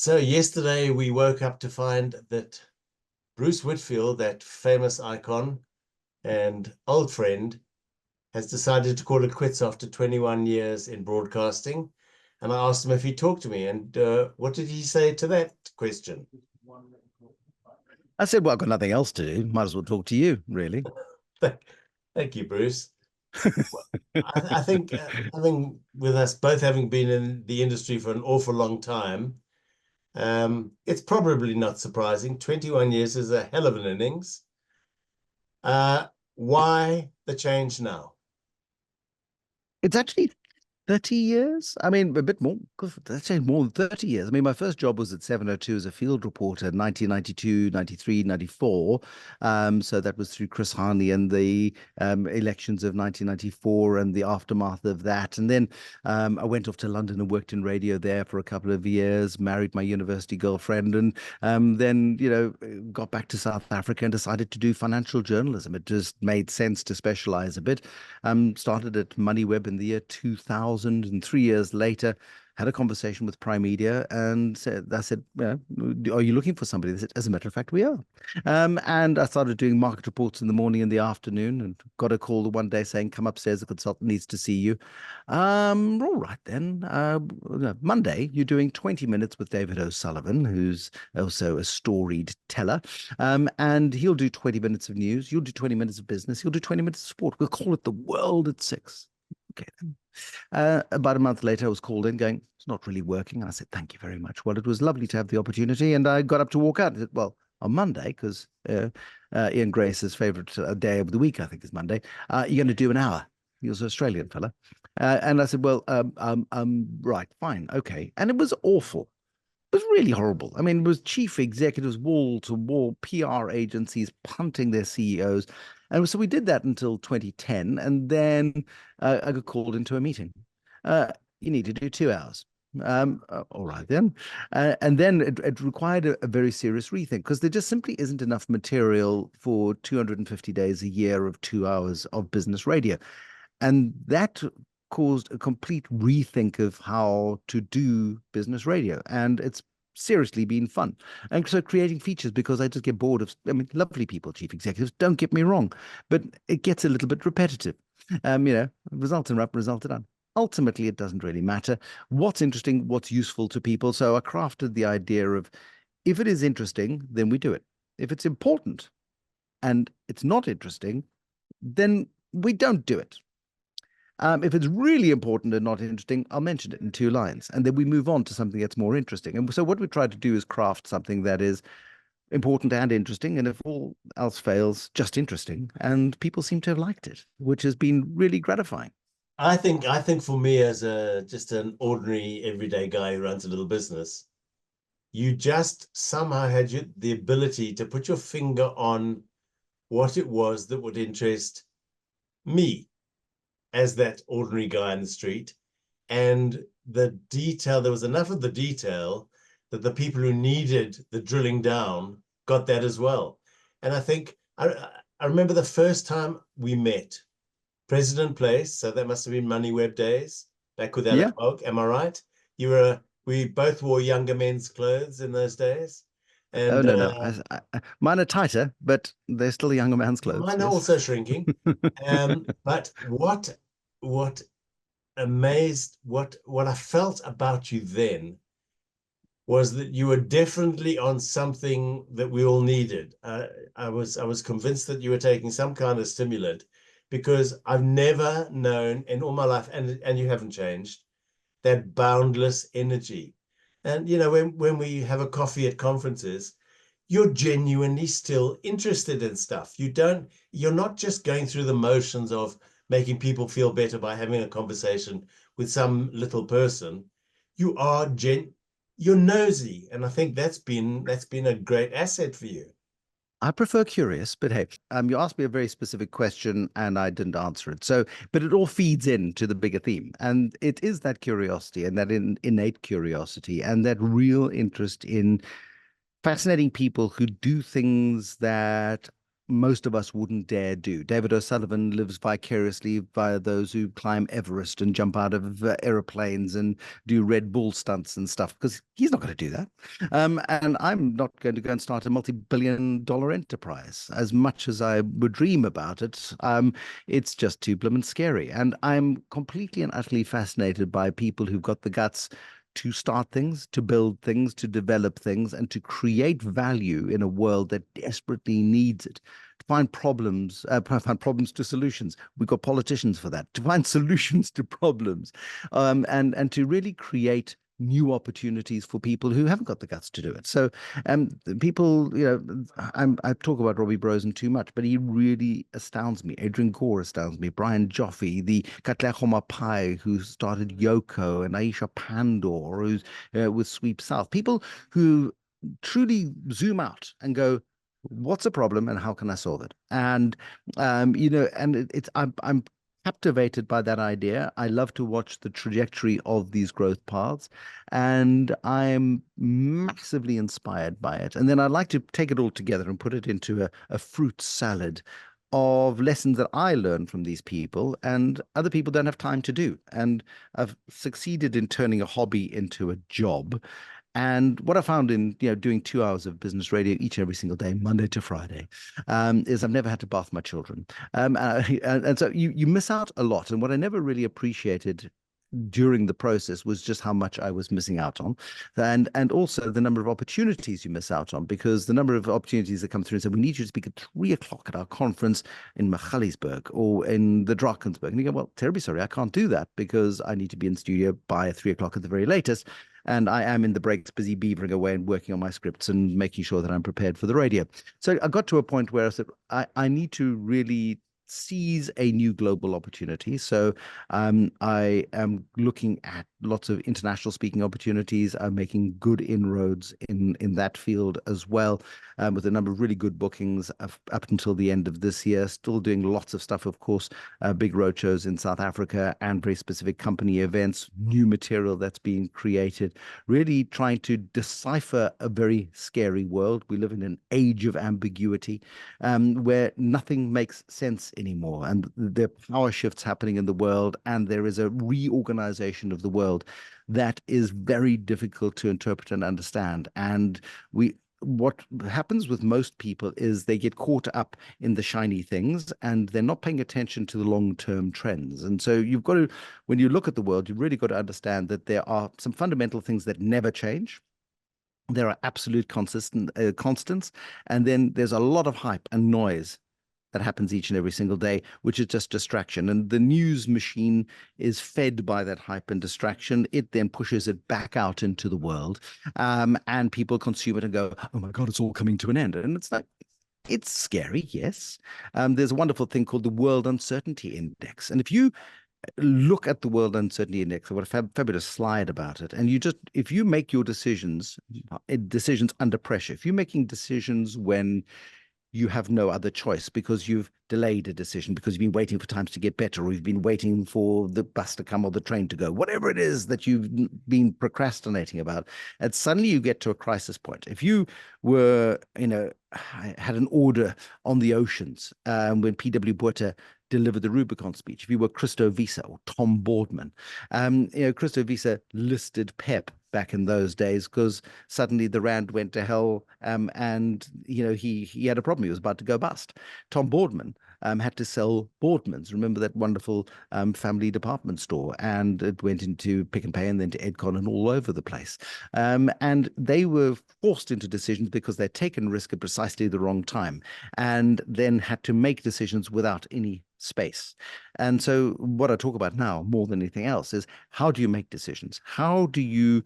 So yesterday we woke up to find that Bruce Whitfield, that famous icon and old friend, has decided to call it quits after 21 years in broadcasting. And I asked him if he talked to me. And what did he say to that question? I said, well, I've got nothing else to do. Might as well talk to you, really. Thank, thank you, Bruce. I think with us both having been in the industry for an awful long time, it's probably not surprising. 21 years is a hell of an innings. Uh, why the change now? It's actually 30 years. I mean, a bit more. That's saying more than 30 years. I mean, my first job was at 702 as a field reporter, 1992, 93, 94. So that was through Chris Harney and the elections of 1994 and the aftermath of that. And then I went off to London and worked in radio there for a couple of years, married my university girlfriend, and then, got back to South Africa and decided to do financial journalism. It just made sense to specialize a bit. Started at MoneyWeb in the year 2000, and 3 years later, had a conversation with Primedia and I said, are you looking for somebody? They said, as a matter of fact, we are. And I started doing market reports in the morning and the afternoon, and got a call one day saying, come upstairs, the consultant needs to see you. All right then. Monday, you're doing 20 minutes with David O'Sullivan, who's also a storied teller. And he'll do 20 minutes of news. You'll do 20 minutes of business. He'll do 20 minutes of sport. We'll call it the world at 6. Okay. About a month later, I was called in going, it's not really working. I said, thank you very much. Well, it was lovely to have the opportunity. And I got up to walk out. I said, well, on Monday, because Ian Grace's favorite day of the week, I think, is Monday, you're going to do an hour. He was an Australian fella. And I said, well, right, fine, okay. And it was awful. It was really horrible. I mean, it was chief executives, wall to wall, PR agencies punting their CEOs. And so we did that until 2010. And then I got called into a meeting. You need to do 2 hours. All right, then. And then it required a very serious rethink, because there just simply isn't enough material for 250 days a year of 2 hours of business radio. And that caused a complete rethink of how to do business radio. And it's seriously been fun. And so creating features, because I just get bored of, I mean, lovely people, chief executives, don't get me wrong, but it gets a little bit repetitive. Results and up, resulted on. Ultimately, it doesn't really matter. What's interesting, what's useful to people. So I crafted the idea of, if it is interesting, then we do it. If it's important and it's not interesting, then we don't do it. If it's really important and not interesting, I'll mention it in 2 lines, and then we move on to something that's more interesting. And so what we try to do is craft something that is important and interesting, and if all else fails, just interesting. And people seem to have liked it, which has been really gratifying. I think for me, as a just an ordinary everyday guy who runs a little business, you just somehow had the ability to put your finger on what it was that would interest me as that ordinary guy in the street. And the detail, there was enough of the detail that the people who needed the drilling down got that as well. And I think I remember the first time we met, President Place, so that must have been MoneyWeb days, back with Alec Yeah. Polk, am I right? We both wore younger men's clothes in those days. Oh, And no, no. Mine are tighter, but they're still a younger man's clothes. mine are Yes. also shrinking. But what amazed, what I felt about you then was that you were definitely on something that we all needed. I was convinced that you were taking some kind of stimulant, because I've never known in all my life, and you haven't changed, that boundless energy. And when we have a coffee at conferences, you're genuinely still interested in stuff. You're not just going through the motions of making people feel better by having a conversation with some little person. You're nosy, and I think that's been a great asset for you. I prefer curious, but hey, you asked me a very specific question and I didn't answer it. So, but it all feeds into the bigger theme. And it is that curiosity and that innate curiosity and that real interest in fascinating people who do things that most of us wouldn't dare do. David O'Sullivan lives vicariously via those who climb Everest and jump out of aeroplanes and do Red Bull stunts and stuff, because he's not going to do that. And I'm not going to go and start a multi-billion-dollar enterprise. As much as I would dream about it, it's just too blooming scary. And I'm completely and utterly fascinated by people who've got the guts to start things, to build things, to develop things, and to create value in a world that desperately needs it. To find problems to solutions. We've got politicians for that. To find solutions to problems, and to really create new opportunities for people who haven't got the guts to do it. So, people, I talk about Robbie Brosen too much, but he really astounds me. Adrian Gore astounds me. Brian Joffe, the Katlego Mapai, who started Yoko, and Aisha Pandor, who's with Sweep South. People who truly zoom out and go, what's the problem and how can I solve it? And I'm captivated by that idea. I love to watch the trajectory of these growth paths, and I'm massively inspired by it. And then I'd like to take it all together and put it into a fruit salad of lessons that I learned from these people and other people don't have time to do. And I've succeeded in turning a hobby into a job. And what I found in doing 2 hours of business radio each and every single day, Monday to Friday, is I've never had to bath my children, and so you miss out a lot. And what I never really appreciated during the process was just how much I was missing out on, and also the number of opportunities you miss out on, because the number of opportunities that come through and say, we need you to speak at 3 o'clock at our conference in Magaliesburg or in the Drakensberg. And you go, well, terribly sorry, I can't do that because I need to be in studio by 3 o'clock at the very latest. And I am in the breaks busy beavering away and working on my scripts and making sure that I'm prepared for the radio. So I got to a point where I said, I need to really seize a new global opportunity. So I am looking at lots of international speaking opportunities. I'm making good inroads in that field as well, with a number of really good bookings up until the end of this year. Still doing lots of stuff, of course, big roadshows in South Africa and very specific company events, new material that's being created, really trying to decipher a very scary world. We live in an age of ambiguity, where nothing makes sense anymore, and there are power shifts happening in the world, and there is a reorganization of the world that is very difficult to interpret and understand. And what happens with most people is they get caught up in the shiny things and they're not paying attention to the long-term trends. And so you've got to, when you look at the world, you've really got to understand that there are some fundamental things that never change. There are absolute constants, and then there's a lot of hype and noise that happens each and every single day, which is just distraction. And the news machine is fed by that hype and distraction. It then pushes it back out into the world, and people consume it and go, oh my God, it's all coming to an end. And it's like, it's scary, yes. There's a wonderful thing called the World Uncertainty Index. And if you look at the World Uncertainty Index, I've got a fabulous slide about it. And if you make your decisions under pressure, if you're making decisions when you have no other choice because you've delayed a decision, because you've been waiting for times to get better, or you've been waiting for the bus to come or the train to go, whatever it is that you've been procrastinating about, and suddenly you get to a crisis point. If you were, had an order on the oceans when P.W. Botha delivered the Rubicon speech, if you were Christo Wiese or Tom Boardman, Christo Wiese listed PEP back in those days because suddenly the rand went to hell, and he had a problem. He was about to go bust. Tom Boardman had to sell Boardmans. Remember that wonderful family department store? And it went into Pick and Pay and then to Edcon and all over the place. And they were forced into decisions because they'd taken risk at precisely the wrong time, and then had to make decisions without any space. And so what I talk about now more than anything else is, how do you make decisions? How do you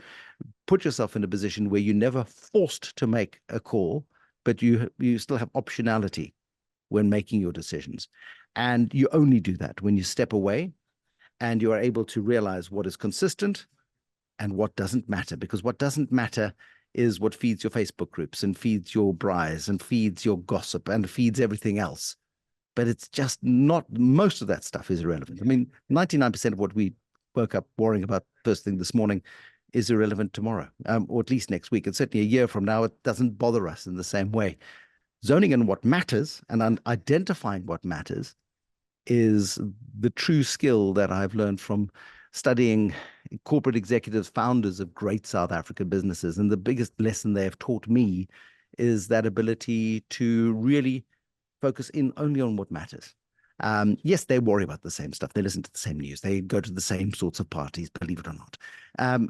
put yourself in a position where you're never forced to make a call, but you still have optionality when making your decisions? And you only do that when you step away and you are able to realize what is consistent and what doesn't matter, because what doesn't matter is what feeds your Facebook groups and feeds your braais and feeds your gossip and feeds everything else. But it's just not, most of that stuff is irrelevant. I mean, 99% of what we woke up worrying about first thing this morning is irrelevant tomorrow, or at least next week. And certainly a year from now, it doesn't bother us in the same way. zoning in what matters and identifying what matters is the true skill that I've learned from studying corporate executives, founders of great South African businesses. And the biggest lesson they have taught me is that ability to really focus in only on what matters. Yes, they worry about the same stuff. They listen to the same news. They go to the same sorts of parties, believe it or not.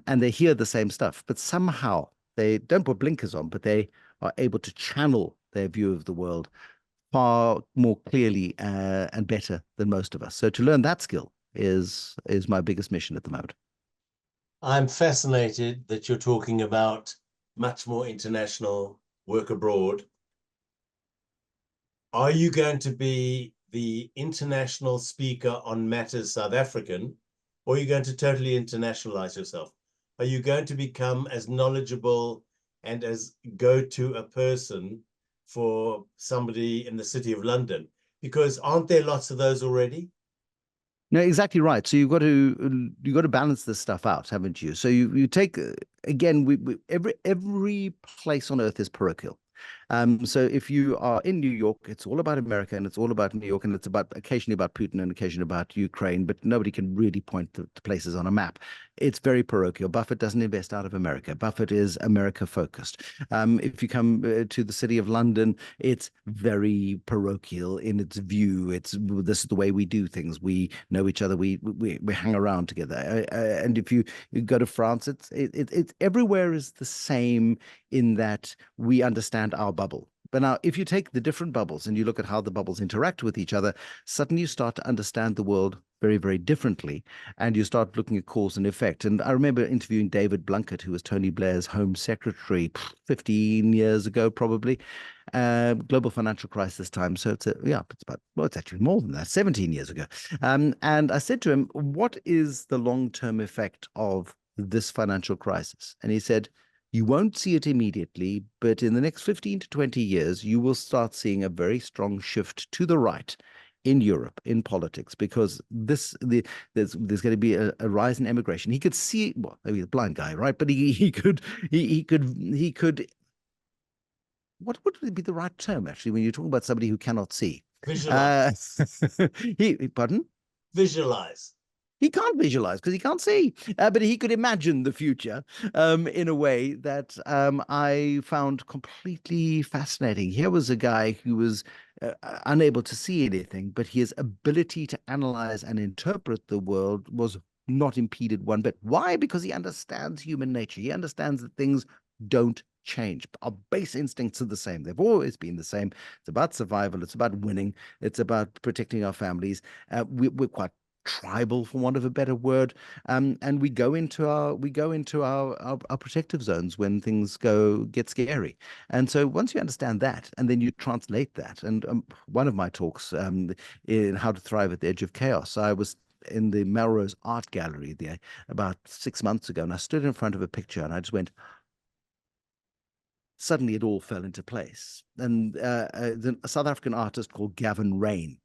And they hear the same stuff. But somehow they don't put blinkers on, but they are able to channel their view of the world far more clearly and better than most of us. So to learn that skill is my biggest mission at the moment. I'm fascinated that you're talking about much more international work abroad. Are you going to be the international speaker on matters South African, or are you going to totally internationalize yourself? Are you going to become as knowledgeable and as go-to a person for somebody in the City of London? Because aren't there lots of those already? No, exactly right. So you've got to balance this stuff out, haven't you? So you take again, every place on earth is parochial. So if you are in New York, it's all about America and it's all about New York and it's about occasionally about Putin and occasionally about Ukraine, but nobody can really point to places on a map. It's very parochial. Buffett doesn't invest out of America. Buffett is America focused. If you come to the City of London, it's very parochial in its view. This is the way we do things. We know each other. We hang around together. And if you go to France, it's everywhere is the same in that we understand our bubble. But now, if you take the different bubbles and you look at how the bubbles interact with each other, suddenly you start to understand the world very, very differently. And you start looking at cause and effect. And I remember interviewing David Blunkett, who was Tony Blair's Home Secretary 15 years ago, probably. Global financial crisis time. So it's actually more than that, 17 years ago. And I said to him, what is the long-term effect of this financial crisis? And he said, you won't see it immediately, but in the next 15 to 20 years, you will start seeing a very strong shift to the right in Europe, in politics, because there's going to be a rise in emigration. He could see, well, maybe he's a blind guy, right? But he could. What would be the right term actually when you're talking about somebody who cannot see? Uh, Visualize. Pardon? Visualize. He can't visualize because he can't see, but he could imagine the future in a way that I found completely fascinating. Here was a guy who was unable to see anything, but his ability to analyze and interpret the world was not impeded one bit. Why? Because he understands human nature. He understands that things don't change. Our base instincts are the same. They've always been the same. It's about survival. It's about winning. It's about protecting our families. We're quite tribal, for want of a better word, and we go into our protective zones when things get scary. And so once you understand that, and then you translate that, and one of my talks in How to Thrive at the Edge of Chaos, I was in the Melrose Art Gallery there about 6 months ago, and I stood in front of a picture, and I just went. Suddenly, it all fell into place. And a South African artist called Gavin Rain.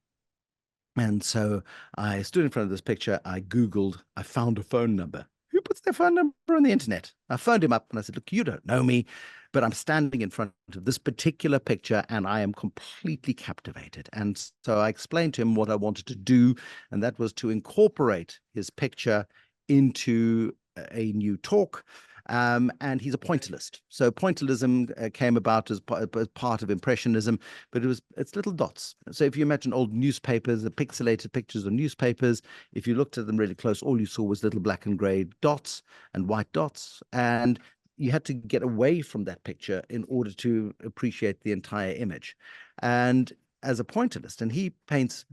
And so I stood in front of this picture. I Googled, I found a phone number. Who puts their phone number on the internet? I phoned him up and I said, look, you don't know me, but I'm standing in front of this particular picture and I am completely captivated. And so I explained to him what I wanted to do, and that was to incorporate his picture into a new talk. And he's a pointillist. So pointillism came about as part of Impressionism, but it's little dots. So if you imagine old newspapers, the pixelated pictures of newspapers, if you looked at them really close, all you saw was little black and gray dots and white dots. And you had to get away from that picture in order to appreciate the entire image. And as a pointillist, and he paints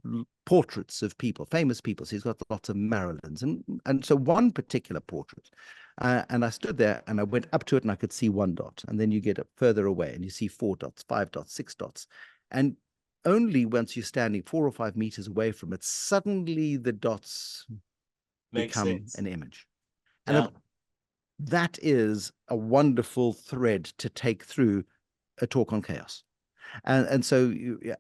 portraits of people, famous people. So he's got lots of Marilyns. And so one particular portrait, and I stood there and I went up to it and I could see one dot. And then you get further away and you see 4 dots, 5 dots, 6 dots. And only once you're standing 4 or 5 meters away from it, suddenly the dots Makes become sense. an image. Yeah. And that is a wonderful thread to take through a talk on chaos. And so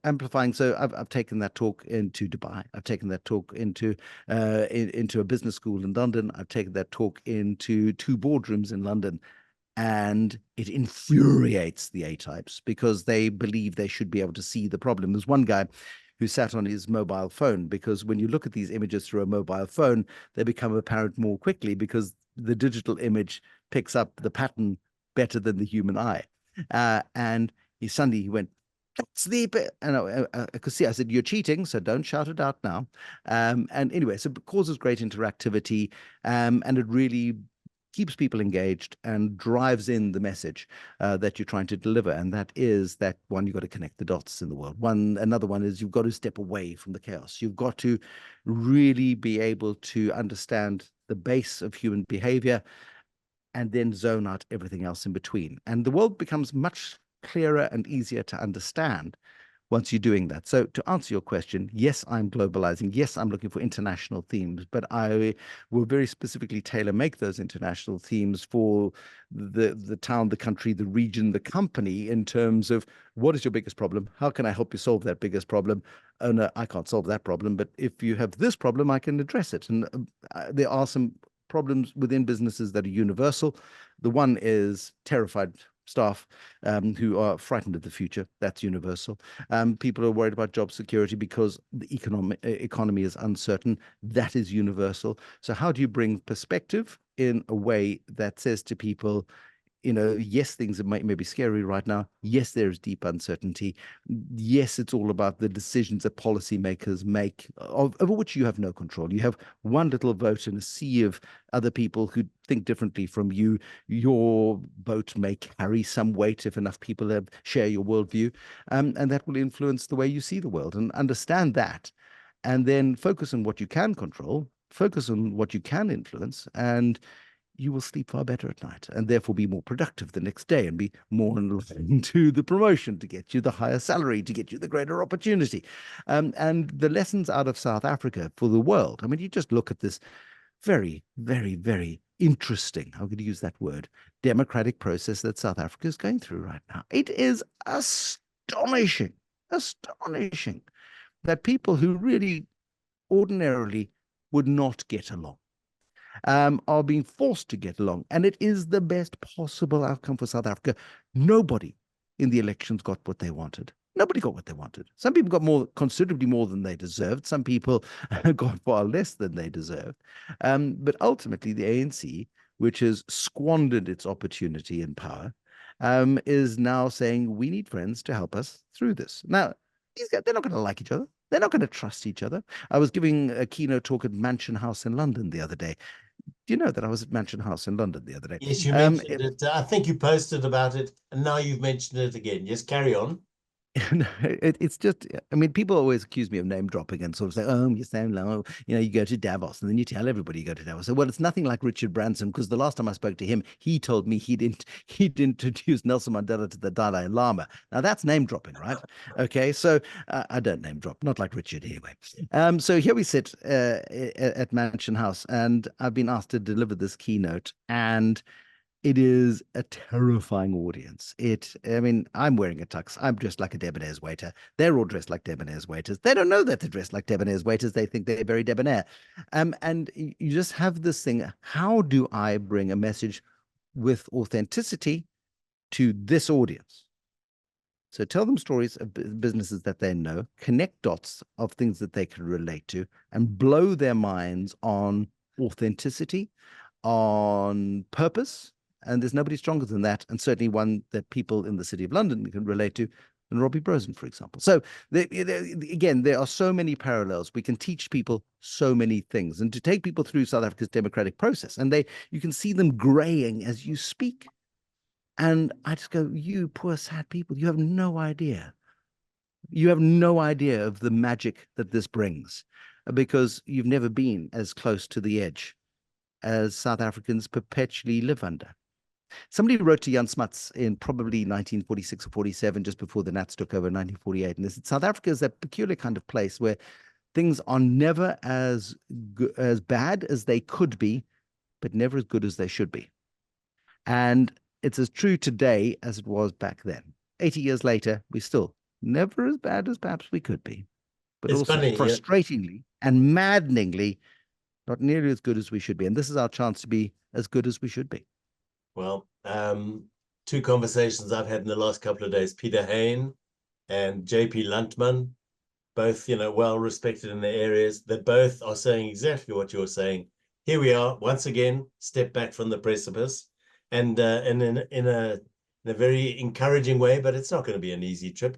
amplifying. So I've taken that talk into Dubai. I've taken that talk into a business school in London. I've taken that talk into 2 boardrooms in London. And it infuriates the A-types because they believe they should be able to see the problem. There's one guy who sat on his mobile phone, because when you look at these images through a mobile phone, they become apparent more quickly because the digital image picks up the pattern better than the human eye. And he went, "That's the bit." And I could see, I said, "You're cheating, so don't shout it out now." And anyway, so it causes great interactivity, and it really keeps people engaged and drives in the message that you're trying to deliver. And that is that, one, you've got to connect the dots in the world. Another one is you've got to step away from the chaos. You've got to really be able to understand the base of human behavior and then zone out everything else in between. And the world becomes much clearer and easier to understand once you're doing that. So to answer your question, yes, I'm globalizing. Yes, I'm looking for international themes, but I will very specifically tailor make those international themes for the town, the country, the region, the company, in terms of what is your biggest problem? How can I help you solve that biggest problem? Oh, no, I can't solve that problem, but if you have this problem, I can address it. And there are some problems within businesses that are universal. The one is terrified staff who are frightened of the future. That's universal. People are worried about job security because the economy is uncertain. That is universal. So how do you bring perspective in a way that says to people, yes, things may be scary right now. Yes, there's deep uncertainty. Yes, it's all about the decisions that policymakers make, over which you have no control. You have one little vote in a sea of other people who think differently from you. Your vote may carry some weight if enough people share your worldview, and that will influence the way you see the world. And understand that, and then focus on what you can control, focus on what you can influence, and you will sleep far better at night, and therefore be more productive the next day and be more aligned to the promotion, to get you the higher salary, to get you the greater opportunity. And the lessons out of South Africa for the world, I mean, you just look at this very, very, very interesting, I'm going to use that word, democratic process that South Africa is going through right now. It is astonishing, astonishing that people who really ordinarily would not get along are being forced to get along. And it is the best possible outcome for South Africa. Nobody in the elections got what they wanted. Nobody got what they wanted. Some people got more, considerably more than they deserved. Some people got far less than they deserved. But ultimately, the ANC, which has squandered its opportunity and power, is now saying, we need friends to help us through this. Now, these guys, they're not going to like each other. They're not going to trust each other. I was giving a keynote talk at Mansion House in London the other day. Do you know that I was at Mansion House in London the other day? Yes, you mentioned it. I think you posted about it, and now you've mentioned it again. Yes, carry on. It's just, I mean, people always accuse me of name dropping and sort of say, oh, you're so low. You go to Davos and then you tell everybody you go to Davos. So, well, it's nothing like Richard Branson, because the last time I spoke to him, he told me he'd introduced Nelson Mandela to the Dalai Lama. Now that's name dropping, right? Okay, so I don't name drop, not like Richard anyway. So here we sit at Mansion House, and I've been asked to deliver this keynote, and it is a terrifying audience. I mean, I'm wearing a tux. I'm dressed like a debonair's waiter. They're all dressed like debonair's waiters. They don't know that they're dressed like debonair's waiters. They think they're very debonair. And you just have this thing. How do I bring a message with authenticity to this audience? So tell them stories of businesses that they know, connect dots of things that they can relate to, and blow their minds on authenticity, on purpose. And there's nobody stronger than that, and certainly one that people in the City of London can relate to, than Robbie Brozin, for example. So again, there are so many parallels. We can teach people so many things, and to take people through South Africa's democratic process, and you can see them graying as you speak. And I just go, you poor sad people, you have no idea. You have no idea of the magic that this brings, because you've never been as close to the edge as South Africans perpetually live under. Somebody wrote to Jan Smuts in probably 1946 or 47, just before the Nats took over in 1948. And they said, South Africa is that peculiar kind of place where things are never as bad as they could be, but never as good as they should be. And it's as true today as it was back then. 80 years later, we still never as bad as perhaps we could be, but It's also funny, frustratingly and maddeningly not nearly as good as we should be. And this is our chance to be as good as we should be. Well, two conversations I've had in the last couple of days, Peter Hain and JP Luntman, both, well respected in their areas. They both are saying exactly what you're saying. Here we are, once again, step back from the precipice, and in a very encouraging way, but it's not going to be an easy trip.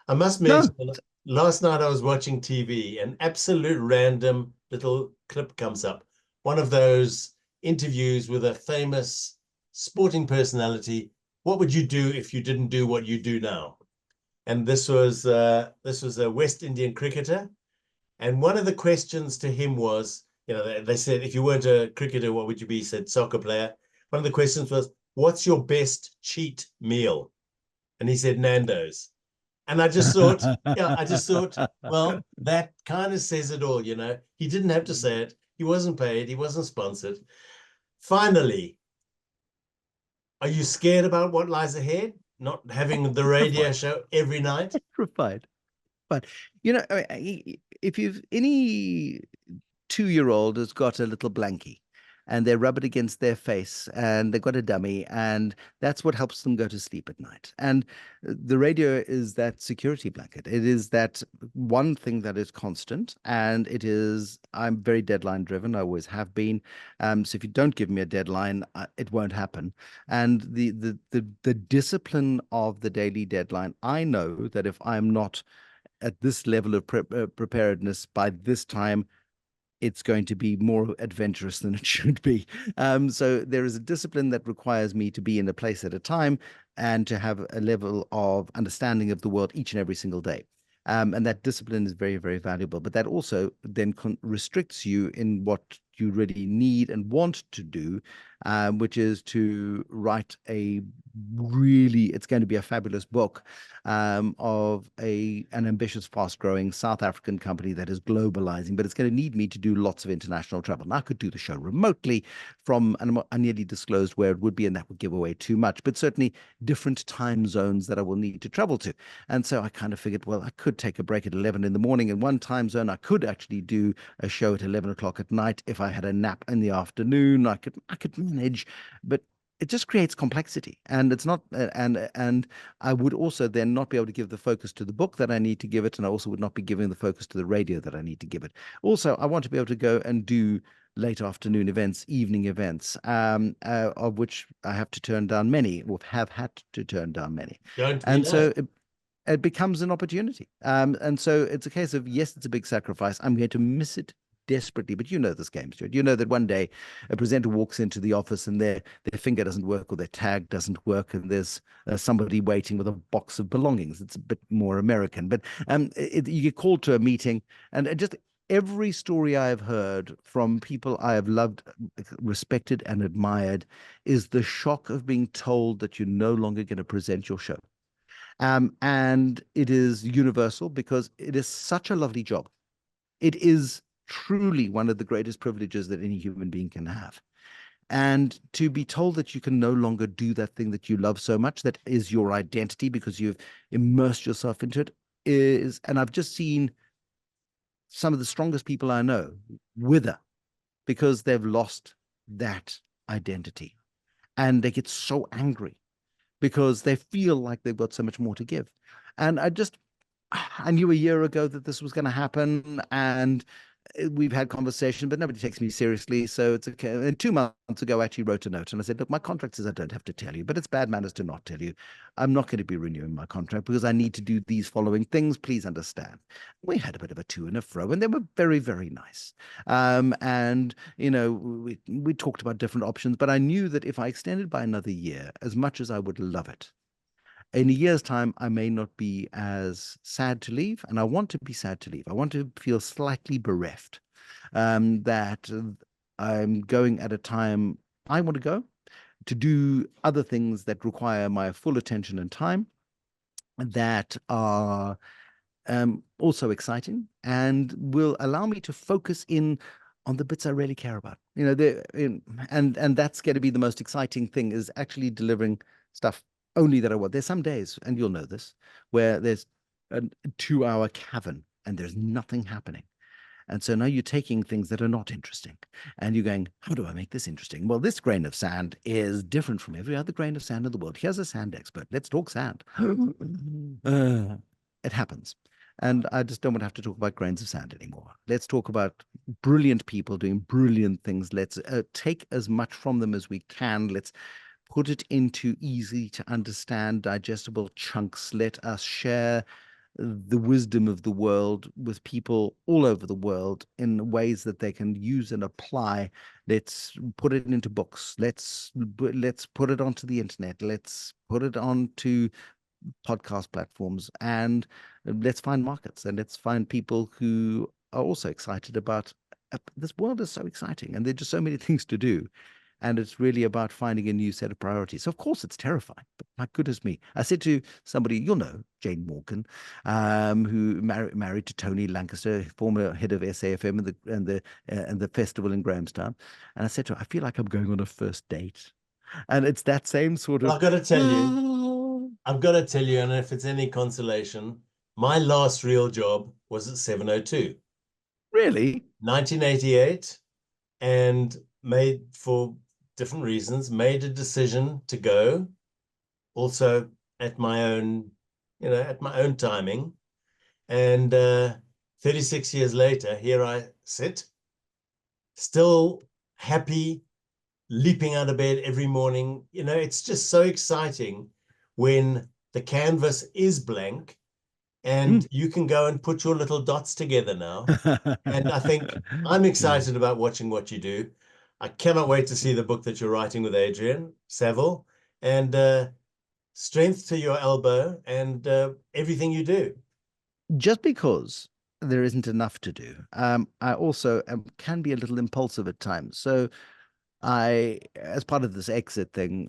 I must No, mention, last night I was watching TV, an absolute random little clip comes up. One of those interviews with a famous sporting personality. What would you do if you didn't do what you do now? And this was a West Indian cricketer, and one of the questions to him was, they said, if you weren't a cricketer, what would you be? He said, soccer player. One of the questions was, what's your best cheat meal? And he said, Nando's. And I just thought, well, that kind of says it all. He didn't have to say it. He wasn't paid. He wasn't sponsored. Finally, are you scared about what lies ahead? Not having the radio terrified, show every night? terrified. But if you've any 2-year-old has got a little blankie and they rub it against their face and they've got a dummy and that's what helps them go to sleep at night. And the radio is that security blanket. It is that one thing that is constant, and I'm very deadline driven. I always have been. So if you don't give me a deadline, it won't happen. And the discipline of the daily deadline, I know that if I'm not at this level of preparedness by this time, it's going to be more adventurous than it should be. So there is a discipline that requires me to be in a place at a time and to have a level of understanding of the world each and every single day. And that discipline is very, very valuable. But that also then restricts you in what you really need and want to do, which is to write it's going to be a fabulous book of an ambitious, fast-growing South African company that is globalizing, but it's going to need me to do lots of international travel. And I could do the show remotely from, and I nearly disclosed where it would be, and that would give away too much, but certainly different time zones that I will need to travel to. And so I kind of figured, well, I could take a break at 11 in the morning in one time zone. I could actually do a show at 11 o'clock at night. If I had a nap in the afternoon, I could manage, but it just creates complexity, and it's not and I would also then not be able to give the focus to the book that I need to give it, and I also would not be giving the focus to the radio that I need to give it. Also, I want to be able to go and do late afternoon events, evening events, of which I have to turn down many, or have had to turn down many. Don't we And know? so it becomes an opportunity. And so it's a case of, yes, it's a big sacrifice. I'm going to miss it desperately. But you know this game, Stuart. You know that one day a presenter walks into the office and their finger doesn't work or their tag doesn't work, and there's somebody waiting with a box of belongings. It's a bit more American. But you get called to a meeting, and just every story I have heard from people I have loved, respected, and admired is the shock of being told that you're no longer going to present your show. And it is universal because it is such a lovely job. It is truly one of the greatest privileges that any human being can have. And to be told that you can no longer do that thing that you love so much, that is your identity because you've immersed yourself into it, and I've just seen some of the strongest people I know wither because they've lost that identity. And they get so angry because they feel like they've got so much more to give. And I knew a year ago that this was going to happen, and we've had conversation, but nobody takes me seriously, so it's okay. And 2 months ago, I actually wrote a note and I said, look, my contract says I don't have to tell you, but it's bad manners to not tell you. I'm not going to be renewing my contract because I need to do these following things. Please understand. We had a bit of a to and a fro, and they were very, very nice. And we talked about different options, but I knew that if I extended by another year, as much as I would love it, in a year's time, I may not be as sad to leave, and I want to be sad to leave. I want to feel slightly bereft, that I'm going at a time I want to go to do other things that require my full attention and time, that are also exciting and will allow me to focus in on the bits I really care about. And that's going to be the most exciting thing, is actually delivering stuff only that I want. There's some days, and you'll know this, where there's a 2-hour cavern and there's nothing happening. And so now you're taking things that are not interesting and you're going, how do I make this interesting? Well, this grain of sand is different from every other grain of sand in the world. Here's a sand expert. Let's talk sand. It happens. And I just don't want to have to talk about grains of sand anymore. Let's talk about brilliant people doing brilliant things. Let's take as much from them as we can. Let's put it into easy to understand, digestible chunks. Let us share the wisdom of the world with people all over the world in ways that they can use and apply. Let's put it into books. Let's put it onto the internet. Let's put it onto podcast platforms, and let's find markets, and let's find people who are also excited about this world is so exciting and there are just so many things to do. And it's really about finding a new set of priorities. So of course, it's terrifying, but my goodness me. I said to somebody, you'll know, Jane Morgan, who married to Tony Lancaster, former head of SAFM and the festival in Grahamstown. And I said to her, I feel like I'm going on a first date. And it's that same sort of, I've got to tell you, and if it's any consolation, my last real job was at 702. really? 1988, and made, for different reasons, made a decision to go, also at my own, at my own timing. And 36 years later, here I sit, still happy, leaping out of bed every morning. It's just so exciting when the canvas is blank and you can go and put your little dots together now. And I think I'm excited about watching what you do. I cannot wait to see the book that you're writing with Adrian Saville, and strength to your elbow and everything you do. Just because there isn't enough to do, I also can be a little impulsive at times. So as part of this exit thing,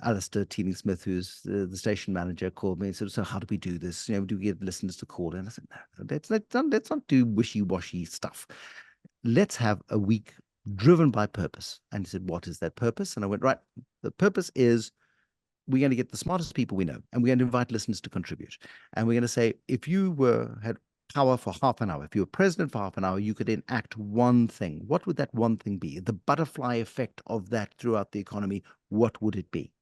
Alistair Teaning-Smith, who's the station manager, called me and said, so how do we do this? Do we get listeners to call in? I said, no, let's not do wishy-washy stuff. Let's have a week driven by purpose. And he said, what is that purpose? And I went, right, the purpose is we're going to get the smartest people we know, and we're going to invite listeners to contribute. And we're going to say, if you had power for half an hour, if you were president for half an hour, you could enact one thing. What would that one thing be? The butterfly effect of that throughout the economy, what would it be?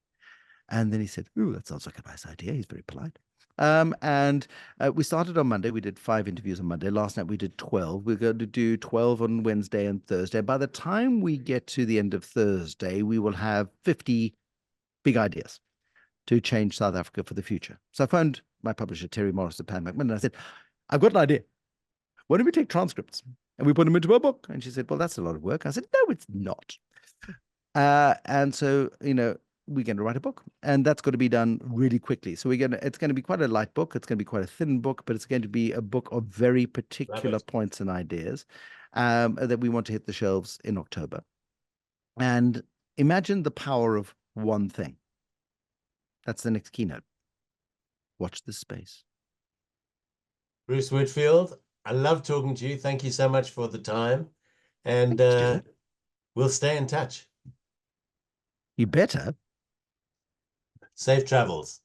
And then he said, ooh, that sounds like a nice idea. He's very polite. And we started on Monday. We did 5 interviews on Monday. Last night we did 12. We're going to do 12 on Wednesday and Thursday. By the time we get to the end of Thursday, we will have 50 big ideas to change South Africa for the future. So I phoned my publisher, Terry Morris at Pan Macmillan, and I said, I've got an idea. Why don't we take transcripts and we put them into a book? And she said, well, that's a lot of work. I said, no, it's not. And so, we're going to write a book, and that's got to be done really quickly. So it's going to be quite a light book. It's going to be quite a thin book, but it's going to be a book of very particular points and ideas that we want to hit the shelves in October. And imagine the power of one thing. That's the next keynote. Watch this space. Bruce Whitfield, I love talking to you. Thank you so much for the time. And we'll stay in touch. You better. Safe travels.